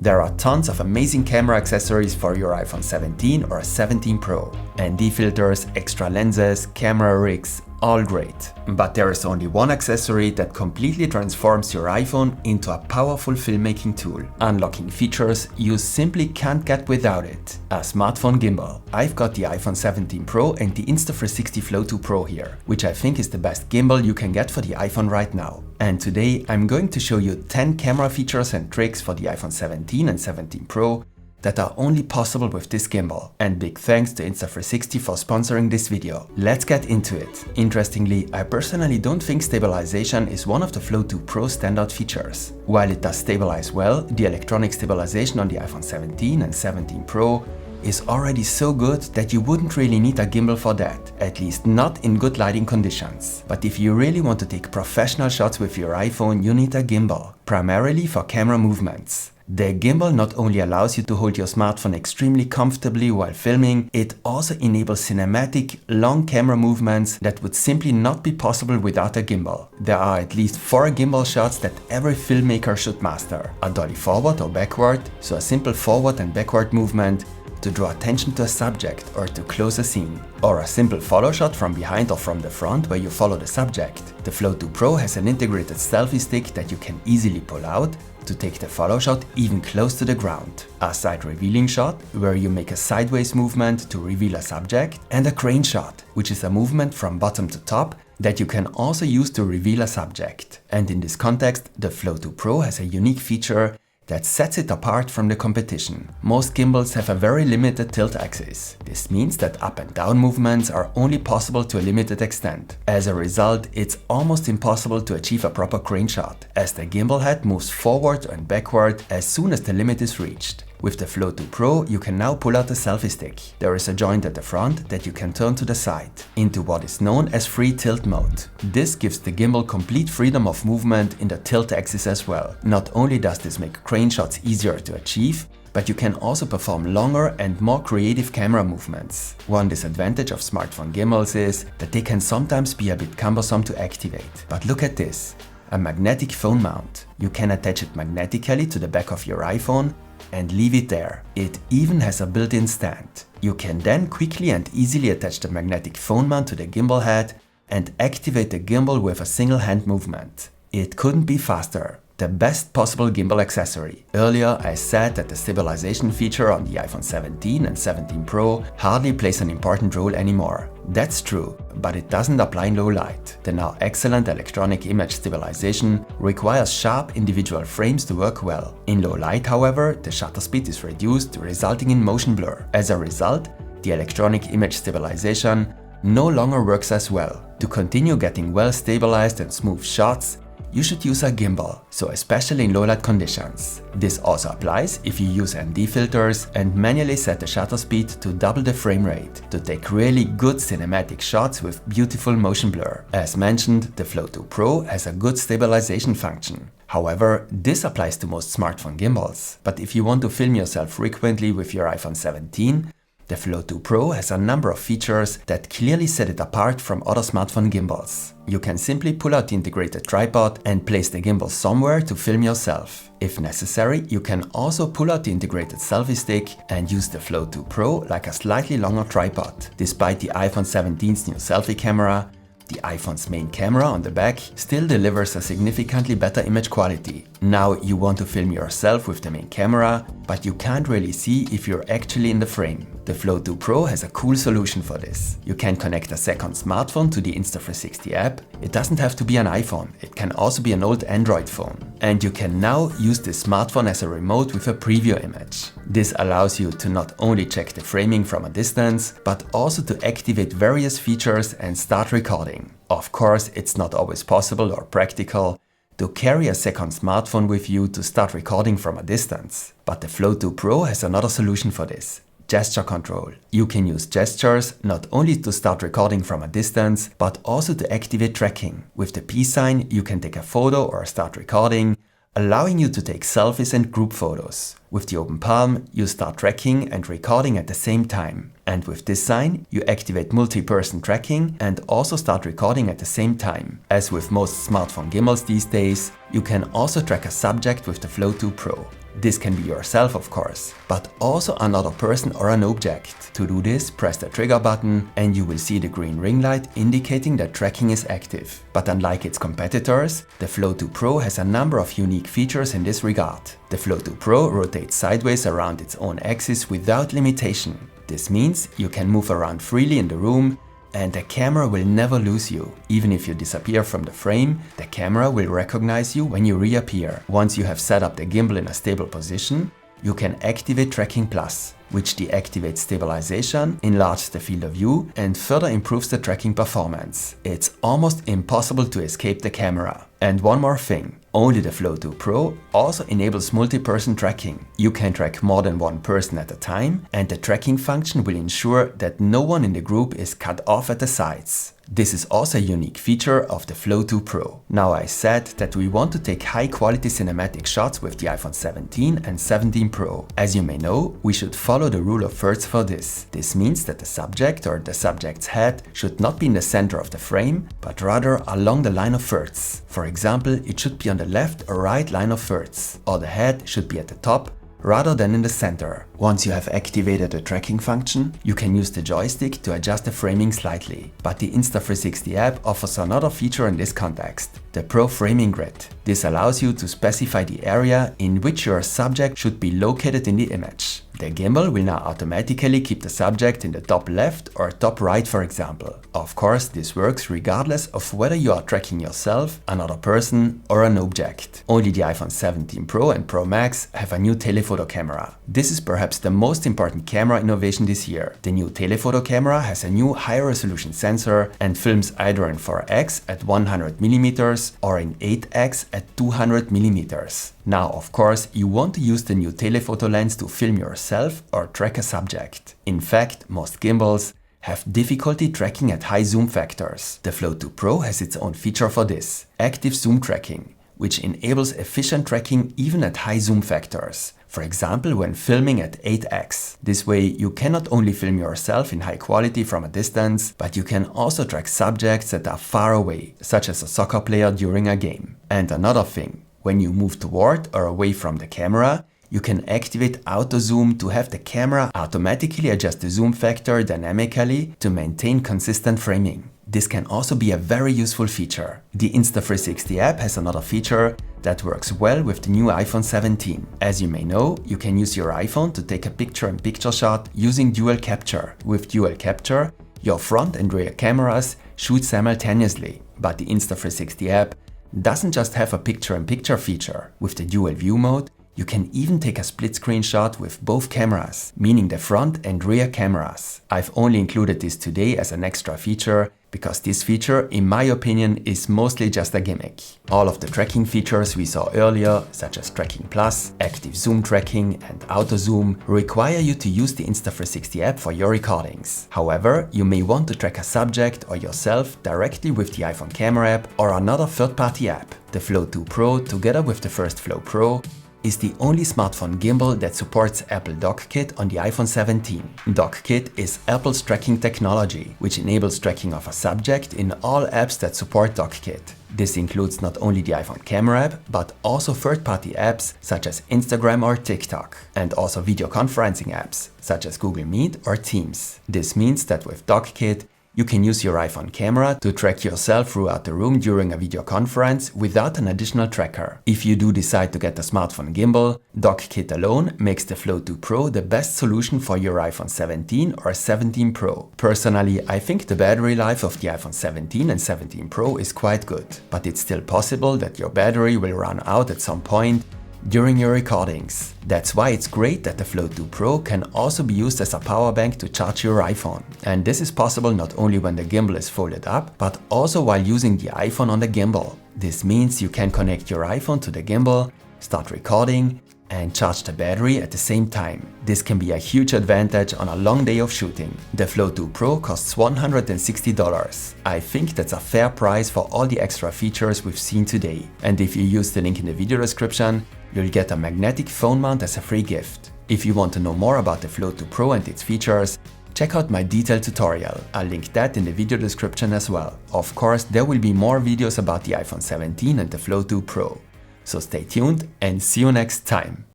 There are tons of amazing camera accessories for your iPhone 17 or 17 Pro. ND filters, extra lenses, camera rigs, all great. But there is only one accessory that completely transforms your iPhone into a powerful filmmaking tool, unlocking features you simply can't get without it. A smartphone gimbal. I've got the iPhone 17 Pro and the Insta360 Flow 2 Pro here, which I think is the best gimbal you can get for the iPhone right now. And today I'm going to show you 10 camera features and tricks for the iPhone 17 and 17 Pro that are only possible with this gimbal. And big thanks to Insta360 for sponsoring this video. Let's get into it. Interestingly, I personally don't think stabilization is one of the Flow 2 Pro standout features. While it does stabilize well, the electronic stabilization on the iPhone 17 and 17 Pro is already so good that you wouldn't really need a gimbal for that, at least not in good lighting conditions. But if you really want to take professional shots with your iPhone, you need a gimbal, primarily for camera movements. The gimbal not only allows you to hold your smartphone extremely comfortably while filming, it also enables cinematic, long camera movements that would simply not be possible without a gimbal. There are at least 4 gimbal shots that every filmmaker should master. A dolly forward or backward, so a simple forward and backward movement to draw attention to a subject or to close a scene. Or a simple follow shot from behind or from the front where you follow the subject. The Flow 2 Pro has an integrated selfie stick that you can easily pull out to take the follow shot even close to the ground. A side revealing shot, where you make a sideways movement to reveal a subject, and a crane shot, which is a movement from bottom to top that you can also use to reveal a subject. And in this context, the Flow 2 Pro has a unique feature that sets it apart from the competition. Most gimbals have a very limited tilt axis. This means that up and down movements are only possible to a limited extent. As a result, it's almost impossible to achieve a proper crane shot, as the gimbal head moves forward and backward as soon as the limit is reached. With the Flow 2 Pro, you can now pull out the selfie stick. There is a joint at the front that you can turn to the side, into what is known as free tilt mode. This gives the gimbal complete freedom of movement in the tilt axis as well. Not only does this make crane shots easier to achieve, but you can also perform longer and more creative camera movements. One disadvantage of smartphone gimbals is that they can sometimes be a bit cumbersome to activate. But look at this, a magnetic phone mount. You can attach it magnetically to the back of your iPhone and leave it there. It even has a built-in stand. You can then quickly and easily attach the magnetic phone mount to the gimbal head and activate the gimbal with a single hand movement. It couldn't be faster. The best possible gimbal accessory. Earlier I said that the stabilization feature on the iPhone 17 and 17 Pro hardly plays an important role anymore. That's true, but it doesn't apply in low light. The now excellent electronic image stabilization requires sharp individual frames to work well. In low light, however, the shutter speed is reduced, resulting in motion blur. As a result, the electronic image stabilization no longer works as well. To continue getting well stabilized and smooth shots, you should use a gimbal, so especially in low light conditions. This also applies if you use ND filters and manually set the shutter speed to double the frame rate to take really good cinematic shots with beautiful motion blur. As mentioned, the Flow 2 Pro has a good stabilization function. However, this applies to most smartphone gimbals. But if you want to film yourself frequently with your iPhone 17, the Flow 2 Pro has a number of features that clearly set it apart from other smartphone gimbals. You can simply pull out the integrated tripod and place the gimbal somewhere to film yourself. If necessary, you can also pull out the integrated selfie stick and use the Flow 2 Pro like a slightly longer tripod. Despite the iPhone 17's new selfie camera, the iPhone's main camera on the back still delivers a significantly better image quality. Now you want to film yourself with the main camera, but you can't really see if you're actually in the frame. The Flow 2 Pro has a cool solution for this. You can connect a second smartphone to the Insta360 app. It doesn't have to be an iPhone, it can also be an old Android phone. And you can now use this smartphone as a remote with a preview image. This allows you to not only check the framing from a distance, but also to activate various features and start recording. Of course, it's not always possible or practical to carry a second smartphone with you to start recording from a distance. But the Flow 2 Pro has another solution for this. Gesture control. You can use gestures not only to start recording from a distance, but also to activate tracking. With the peace sign, you can take a photo or start recording, allowing you to take selfies and group photos. With the open palm, you start tracking and recording at the same time. And with this sign, you activate multi-person tracking and also start recording at the same time. As with most smartphone gimbals these days, you can also track a subject with the Flow 2 Pro. This can be yourself, of course, but also another person or an object. To do this, press the trigger button and you will see the green ring light indicating that tracking is active. But unlike its competitors, the Flow 2 Pro has a number of unique features in this regard. The Flow 2 Pro rotates sideways around its own axis without limitation. This means you can move around freely in the room and the camera will never lose you. Even if you disappear from the frame, the camera will recognize you when you reappear. Once you have set up the gimbal in a stable position, you can activate Tracking Plus, which deactivates stabilization, enlarges the field of view and further improves the tracking performance. It's almost impossible to escape the camera. And one more thing, only the Flow 2 Pro also enables multi-person tracking. You can track more than one person at a time and the tracking function will ensure that no one in the group is cut off at the sides. This is also a unique feature of the Flow 2 Pro. Now I said that we want to take high quality cinematic shots with the iPhone 17 and 17 Pro. As you may know, we should follow the rule of thirds for this. This means that the subject or the subject's head should not be in the center of the frame, but rather along the line of thirds. For example, it should be on the left or right line of thirds, or the head should be at the top rather than in the center. Once you have activated the tracking function, you can use the joystick to adjust the framing slightly. But the Insta360 app offers another feature in this context, the Pro Framing Grid. This allows you to specify the area in which your subject should be located in the image. The gimbal will now automatically keep the subject in the top left or top right, for example. Of course, this works regardless of whether you are tracking yourself, another person or an object. Only the iPhone 17 Pro and Pro Max have a new telephoto camera. This is perhaps the most important camera innovation this year. The new telephoto camera has a new high-resolution sensor and films either in 4x at 100mm or in 8x at 200mm. Now, of course, you want to use the new telephoto lens to film yourself or track a subject. In fact, most gimbals have difficulty tracking at high zoom factors. The Flow 2 Pro has its own feature for this, active zoom tracking, which enables efficient tracking even at high zoom factors. For example, when filming at 8x. This way, you can not only film yourself in high quality from a distance, but you can also track subjects that are far away, such as a soccer player during a game. And another thing, when you move toward or away from the camera, you can activate auto zoom to have the camera automatically adjust the zoom factor dynamically to maintain consistent framing. This can also be a very useful feature. The Insta360 app has another feature that works well with the new iPhone 17. As you may know, you can use your iPhone to take a picture-in-picture shot using dual capture. With dual capture, your front and rear cameras shoot simultaneously, but the Insta360 app doesn't just have a picture-in-picture feature. With the dual view mode, you can even take a split screen shot with both cameras, meaning the front and rear cameras. I've only included this today as an extra feature because this feature, in my opinion, is mostly just a gimmick. All of the tracking features we saw earlier, such as Tracking Plus, active zoom tracking and auto zoom, require you to use the Insta360 app for your recordings. However, you may want to track a subject or yourself directly with the iPhone camera app or another third-party app. The Flow 2 Pro, together with the first Flow Pro, is the only smartphone gimbal that supports Apple DockKit on the iPhone 17. DockKit is Apple's tracking technology, which enables tracking of a subject in all apps that support DockKit. This includes not only the iPhone camera app, but also third-party apps such as Instagram or TikTok, and also video conferencing apps such as Google Meet or Teams. This means that with DockKit, you can use your iPhone camera to track yourself throughout the room during a video conference without an additional tracker. If you do decide to get a smartphone gimbal, DockKit alone makes the Flow 2 Pro the best solution for your iPhone 17 or 17 Pro. Personally, I think the battery life of the iPhone 17 and 17 Pro is quite good, but it's still possible that your battery will run out at some point during your recordings. That's why it's great that the Flow 2 Pro can also be used as a power bank to charge your iPhone. And this is possible not only when the gimbal is folded up, but also while using the iPhone on the gimbal. This means you can connect your iPhone to the gimbal, start recording, and charge the battery at the same time. This can be a huge advantage on a long day of shooting. The Flow 2 Pro costs $160. I think that's a fair price for all the extra features we've seen today. And if you use the link in the video description, you'll get a magnetic phone mount as a free gift. If you want to know more about the Flow 2 Pro and its features, check out my detailed tutorial. I'll link that in the video description as well. Of course, there will be more videos about the iPhone 17 and the Flow 2 Pro. So stay tuned and see you next time.